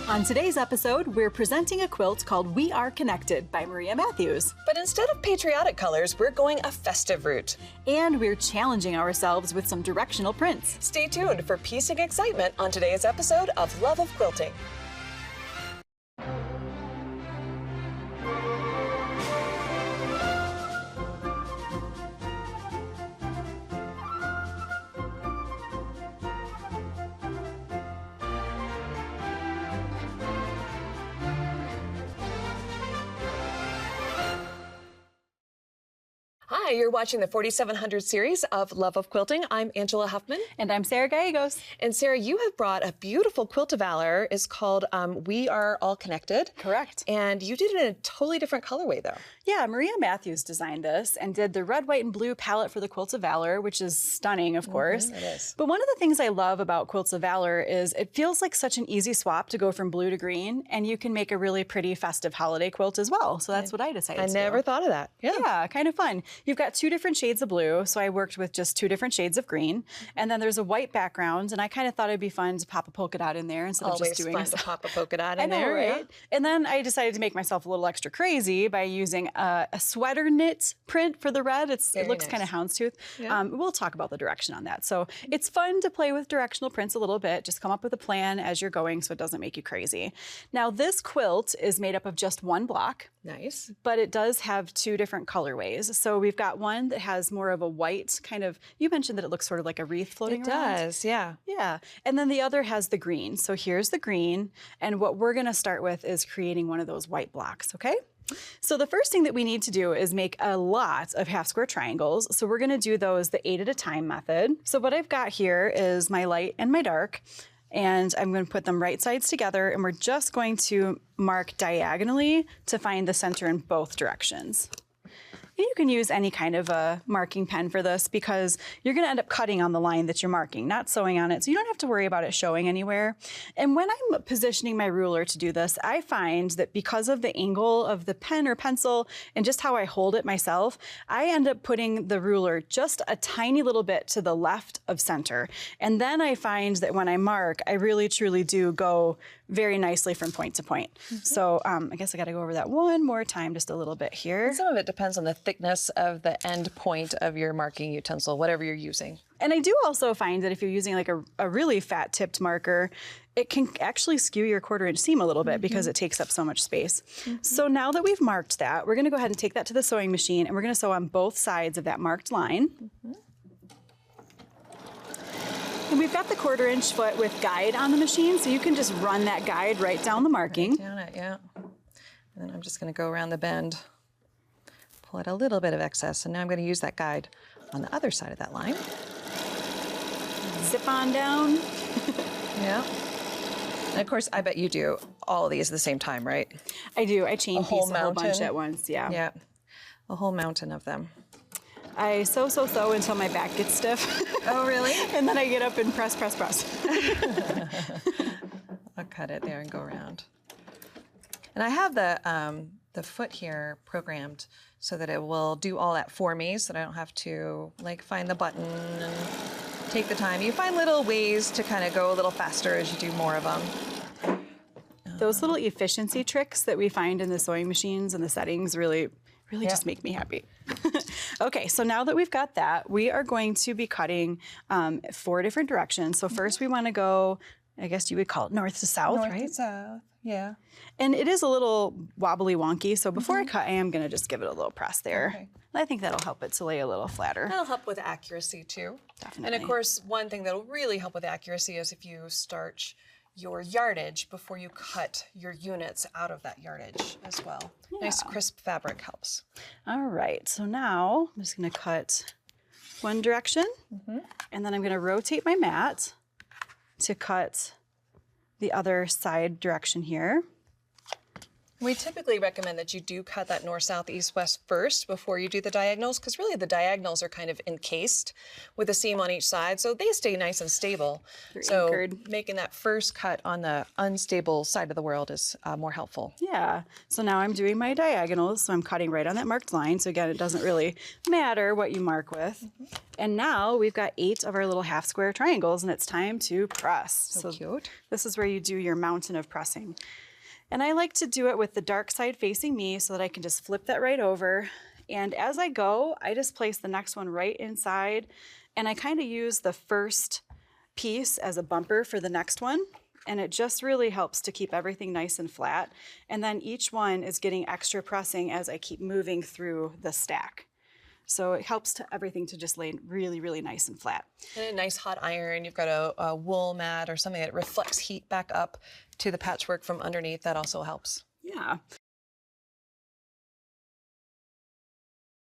On today's episode, we're presenting a quilt called We Are Connected by Maria Matthews. But instead of patriotic colors, we're going a festive route. And we're challenging ourselves with some directional prints. Stay tuned for piecing excitement on today's episode of Love of Quilting. Hi, you're watching the 4700 series of Love of Quilting. I'm Angela Huffman. And I'm Sarah Gallegos. And Sarah, you have brought a beautiful quilt of valor. It's called We Are All Connected. Correct. And you did it in a totally different colorway, though. Yeah, Maria Matthews designed this and did the red, white, and blue palette for the Quilts of Valor, which is stunning, of course. It is. But one of the things I love about Quilts of Valor is it feels like such an easy swap to go from blue to green, and you can make a really pretty festive holiday quilt as well. So that's what I decided to do. I never thought of that. Yeah, kind of fun. You've got two different shades of blue, so I worked with just two different shades of green. And then there's a white background, and I kind of thought it'd be fun to pop a polka dot in there instead of just doing fun to pop a polka dot in I know, there, right? Yeah. And then I decided to make myself a little extra crazy by using a sweater knit print for the red. It looks nice. kind of houndstooth. Yeah. We'll talk about the direction on that. So it's fun to play with directional prints a little bit. Just come up with a plan as you're going so it doesn't make you crazy. Now this quilt is made up of just one block. Nice. But it does have two different colorways. So we've got one that has more of a white kind of, you mentioned that it looks sort of like a wreath floating around. It does, yeah. Yeah. And then the other has the green. So here's the green. And what we're going to start with is creating one of those white blocks, okay? So the first thing that we need to do is make a lot of half square triangles. So we're going to do those the 8 at a time method. So what I've got here is my light and my dark. And I'm going to put them right sides together, and we're just going to mark diagonally to find the center in both directions. You can use any kind of a marking pen for this because you're going to end up cutting on the line that you're marking, not sewing on it, so you don't have to worry about it showing anywhere. And when I'm positioning my ruler to do this, I find that because of the angle of the pen or pencil and just how I hold it myself, I end up putting the ruler just a tiny little bit to the left of center. And then I find that when I mark, I really truly do go very nicely from point to point. So I guess I got to go over that one more time, just a little bit here. And some of it depends on the thickness of the end point of your marking utensil, whatever you're using. And I do also find that if you're using like a really fat tipped marker, it can actually skew your 1/4 inch seam a little bit because it takes up so much space. So now that we've marked that, we're going to go ahead and take that to the sewing machine, and we're going to sew on both sides of that marked line. And we've got the 1/4 inch foot with guide on the machine, so you can just run that guide right down the marking. Right down it, yeah. And then I'm just going to go around the bend, pull out a little bit of excess, and now I'm going to use that guide on the other side of that line. Zip on down. Yeah. And of course, I bet you do all of these at the same time, right? I do. I chain whole piece a whole bunch mountain? at once, yeah. Yeah. A whole mountain of them. I sew until my back gets stiff. Oh, really? And then I get up and press. I'll cut it there and go around. And I have the foot here programmed so that it will do all that for me, so that I don't have to like find the button and take the time. You find little ways to kind of go a little faster as you do more of them. Those little efficiency tricks that we find in the sewing machines and the settings really just make me happy. Okay, so now that we've got that, we are going to be cutting 4 different directions. So first we want to go, I guess you would call it north to south, right? North to south, yeah. And it is a little wobbly wonky, so before I cut, I am going to just give it a little press there. Okay. I think that'll help it to lay a little flatter. That'll help with accuracy too. Definitely. And of course, one thing that'll really help with accuracy is if you starch your yardage before you cut your units out of that yardage as well. Yeah. Nice crisp fabric helps. All right, so now I'm just going to cut one direction, and then I'm going to rotate my mat to cut the other side direction here. We typically recommend that you do cut that north, south, east, west first before you do the diagonals, because really the diagonals are kind of encased with a seam on each side, so they stay nice and stable. They're anchored. Making that first cut on the unstable side of the world is more helpful. Yeah, so now I'm doing my diagonals, so I'm cutting right on that marked line. So again, it doesn't really matter what you mark with. And now we've got 8 of our little half square triangles, and it's time to press. So cute. This is where you do your mountain of pressing. And I like to do it with the dark side facing me so that I can just flip that right over. And as I go, I just place the next one right inside, and I kind of use the first piece as a bumper for the next one. And it just really helps to keep everything nice and flat. And then each one is getting extra pressing as I keep moving through the stack. So it helps to everything to just lay really, really nice and flat. And a nice hot iron, you've got a wool mat or something that reflects heat back up to the patchwork from underneath. That also helps. Yeah.